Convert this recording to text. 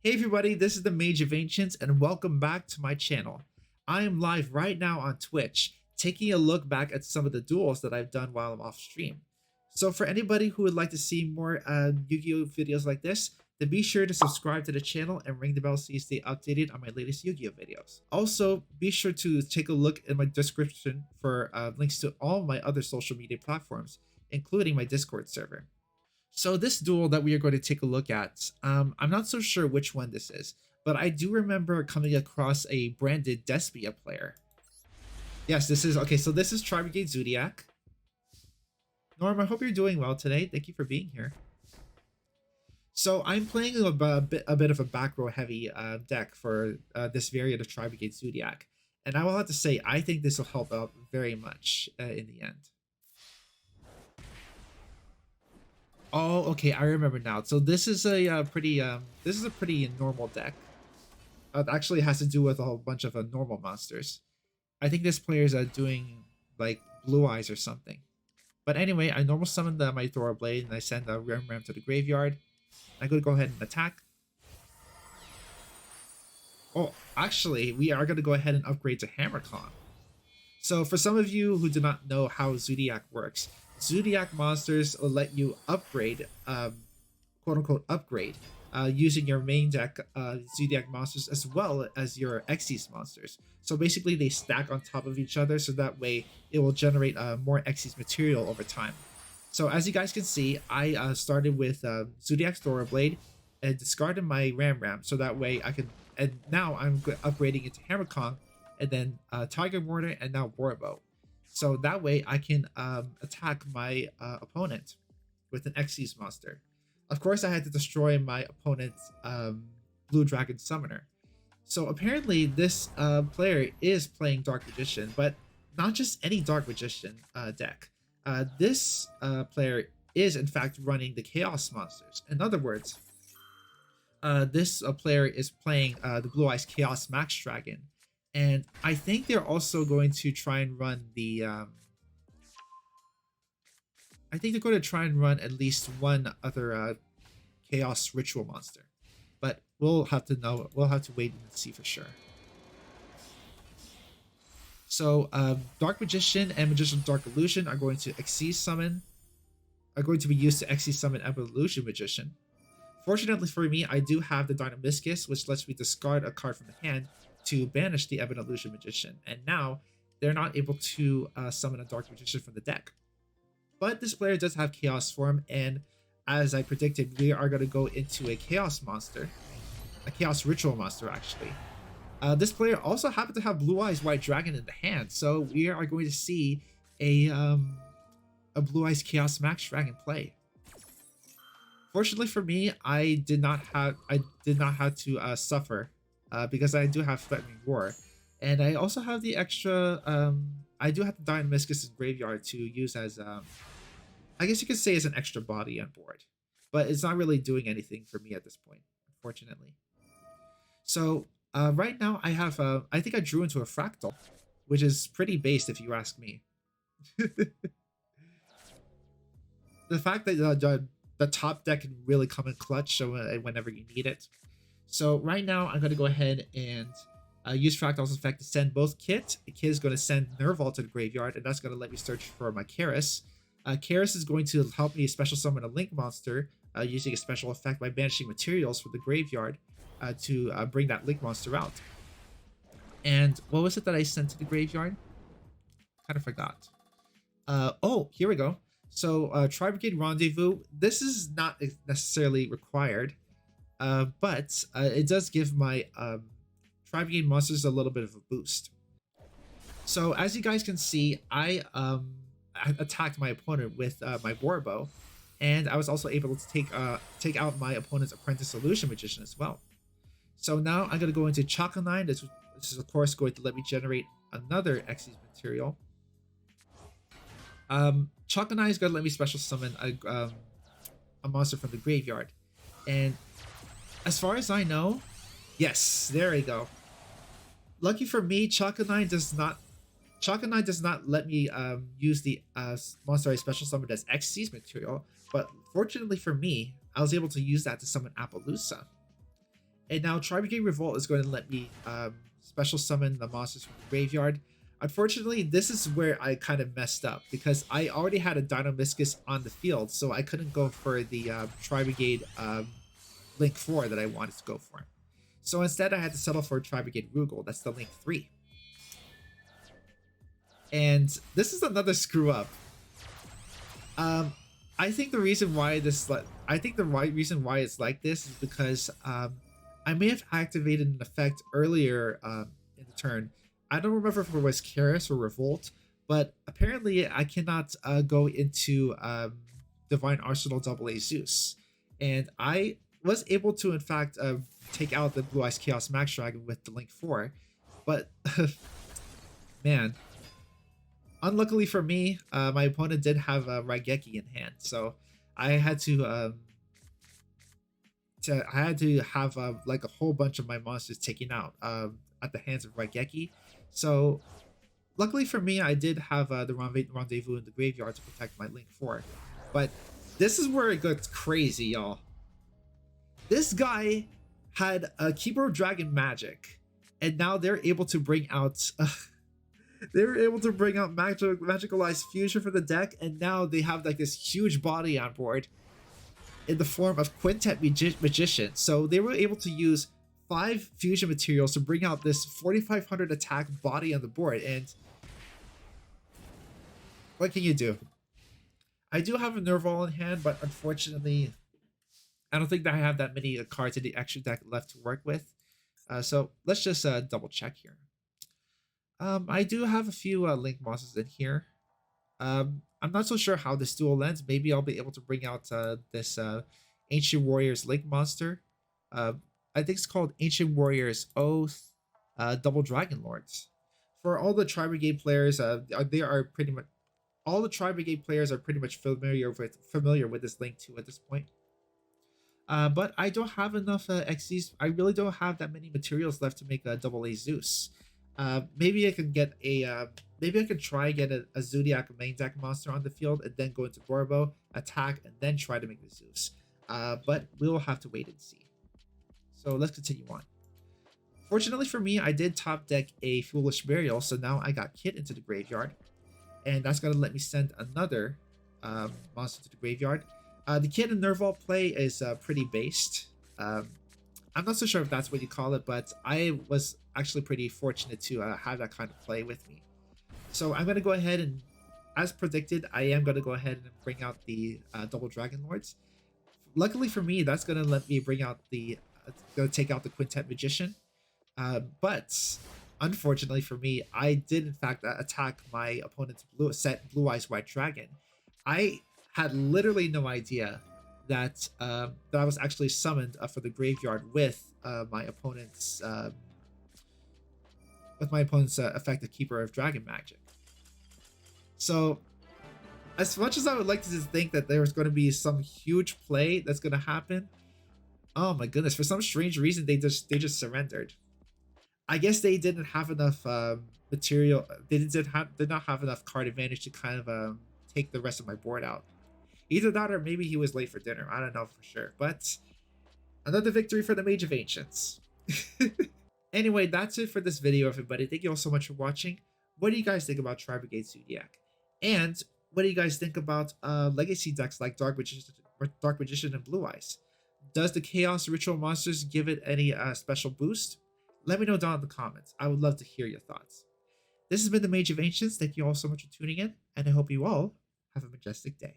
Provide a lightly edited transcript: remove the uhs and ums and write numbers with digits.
Hey everybody, this is the Mage of Ancients and welcome back to my channel. I am live right now on Twitch, taking a look back at some of the duels that I've done while I'm off stream. So for anybody who would like to see more Yu-Gi-Oh videos like this, then be sure to subscribe to the channel and ring the bell so you stay updated on my latest Yu-Gi-Oh videos. Also, be sure to take a look in my description for links to all my other social media platforms, including my Discord server. So this duel that we are going to take a look at, I'm not so sure which one this is, but I do remember coming across a branded Despia player. Yes, this is, okay, so this is Tri-Brigade Zoodiac. Norm, I hope you're doing well today. Thank you for being here. So I'm playing a bit of a back row heavy deck for this variant of Tri-Brigade Zoodiac. And I will have to say, I think this will help out very much in the end. Oh, okay, I remember now. So this is a pretty normal deck. It actually has to do with a whole bunch of normal monsters. I think this player is doing like Blue Eyes or something. But anyway, I normal summon my Thora Blade and I send a Ram to the graveyard. I'm going to go ahead and attack. Oh, actually, we are going to go ahead and upgrade to HammerCon. So for some of you who do not know how Zoodiac works, Zoodiac monsters will let you upgrade, quote-unquote upgrade, using your main deck Zoodiac monsters as well as your Xyz monsters. So basically they stack on top of each other so that way it will generate more Xyz material over time. So as you guys can see, I started with Zoodiac's Thora Blade and discarded my Ram so that way I can, and now I'm upgrading into HammerCon and then Tiger Mortar and now Borbo. So that way I can attack my opponent with an Xyz monster. Of course, I had to destroy my opponent's Blue Dragon Summoner. So apparently this player is playing Dark Magician, but not just any Dark Magician deck. This player is in fact running the Chaos monsters. In other words, this player is playing the Blue Eyes Chaos Max Dragon. And I think they're also going to try and run the I think they're going to try and run at least one other Chaos Ritual monster. But we'll have to know. We'll have to wait and see for sure. So Dark Magician and Magician Dark Illusion are going to Xyz summon. Are going to be used to Xyz summon Evolution Magician. Fortunately for me, I do have the Dynamiscus, which lets me discard a card from the hand to banish the Ebon Illusion Magician, and now they're not able to summon a Dark Magician from the deck. But this player does have Chaos form, and as I predicted, we are going to go into a Chaos monster, a Chaos Ritual monster actually. This player also happened to have Blue Eyes White Dragon in the hand, so we are going to see a Blue Eyes Chaos Max Dragon play. Fortunately for me, I did not have to suffer. Because I do have Threatening Roar. And I also have the extra, I do have the Dynamiscus in Graveyard to use as, I guess you could say as an extra body on board. But it's not really doing anything for me at this point, unfortunately. So, right now I have, I think I drew into a Fractal, which is pretty based if you ask me. The fact that the top deck can really come in clutch whenever you need it. So right now, I'm going to go ahead and use Fractal's effect to send both Kit. Kit is going to send Nerval to the graveyard, and that's going to let me search for my Karis. Karis is going to help me special summon a Link monster using a special effect by banishing materials from the graveyard to bring that Link monster out. And what was it that I sent to the graveyard? Kind of forgot. Oh, here we go. So Tri-Brigade Rendezvous. This is not necessarily required. But it does give my Tri-Brigade monsters a little bit of a boost. So as you guys can see, I attacked my opponent with my Borbo, and I was also able to take out my opponent's Apprentice Illusion Magician as well. So now I'm going to go into Chakanine. This is of course going to let me generate another Xyz material. Chakanine is going to let me special summon a monster from the graveyard, and as far as I know, yes, there we go. Lucky for me, Chakanine does not let me use the monster I special summoned as Xyz material, but fortunately for me, I was able to use that to summon Appaloosa. And now Tri-Brigade Revolt is going to let me special summon the monsters from the graveyard. Unfortunately, this is where I kind of messed up because I already had a Dino-Miscus on the field, so I couldn't go for the Tri-Brigade Link 4 that I wanted to go for. So instead, I had to settle for Tri-Brigade Rugal. That's the Link 3. And this is another screw up. I think the reason why reason why it's like this is because I may have activated an effect earlier in the turn. I don't remember if it was Karis or Revolt, but apparently I cannot go into Divine Arsenal AA-ZEUS. And I was able to, in fact, take out the Blue Eyes Chaos Max Dragon with the Link 4. But, man, unluckily for me, my opponent did have a Raigeki in hand. So I had to have like a whole bunch of my monsters taken out at the hands of Raigeki. So luckily for me, I did have the rendezvous in the graveyard to protect my Link 4. But this is where it gets crazy, y'all. This guy had a Keeper of Dragon Magic, and now they're able to bring out Magicalized Fusion for the deck, and now they have like this huge body on board in the form of Quintet Magician. So they were able to use 5 fusion materials to bring out this 4,500 attack body on the board. And what can you do? I do have a Nerval in hand, but unfortunately, I don't think that I have that many cards in the extra deck left to work with. So let's just double check here. I do have a few Link monsters in here. I'm not so sure how this duel ends. Maybe I'll be able to bring out this Ancient Warriors Link monster. I think it's called Ancient Warriors Oath Double Dragon Lords. For all the Tri-Brigade players, all the Tri-Brigade players are pretty much familiar with this Link 2 at this point. But I don't have enough XCs. I really don't have that many materials left to make a AA-ZEUS. Maybe I can get maybe I can try get a Zoodiac main deck monster on the field and then go into Borbo, attack, and then try to make the Zeus. But we'll have to wait and see. So let's continue on. Fortunately for me, I did top deck a Foolish Burial, so now I got Kit into the graveyard, and that's gonna let me send another monster to the graveyard. The Kit and Nerval play is pretty based. I'm not so sure if that's what you call it, but I was actually pretty fortunate to have that kind of play with me. So I'm going to go ahead and, as predicted, I am going to go ahead and bring out the Double Dragon Lords. Luckily for me, that's going to let me bring out going to take out the Quintet Magician. But unfortunately for me, I did in fact attack my opponent's Blue Eyes White Dragon. I had literally no idea that I was actually summoned for the graveyard with my opponent's effective Keeper of Dragon Magic. So as much as I would like to just think that there was going to be some huge play that's going to happen, oh my goodness, for some strange reason they just surrendered. I guess they didn't have enough material. They did not have enough card advantage to kind of take the rest of my board out. Either that or maybe he was late for dinner. I don't know for sure. But another victory for the Mage of Ancients. Anyway, that's it for this video, everybody. Thank you all so much for watching. What do you guys think about Tri-Brigade Zoodiac? And what do you guys think about legacy decks like Dark Magician and Blue Eyes? Does the Chaos Ritual Monsters give it any special boost? Let me know down in the comments. I would love to hear your thoughts. This has been the Mage of Ancients. Thank you all so much for tuning in, and I hope you all have a majestic day.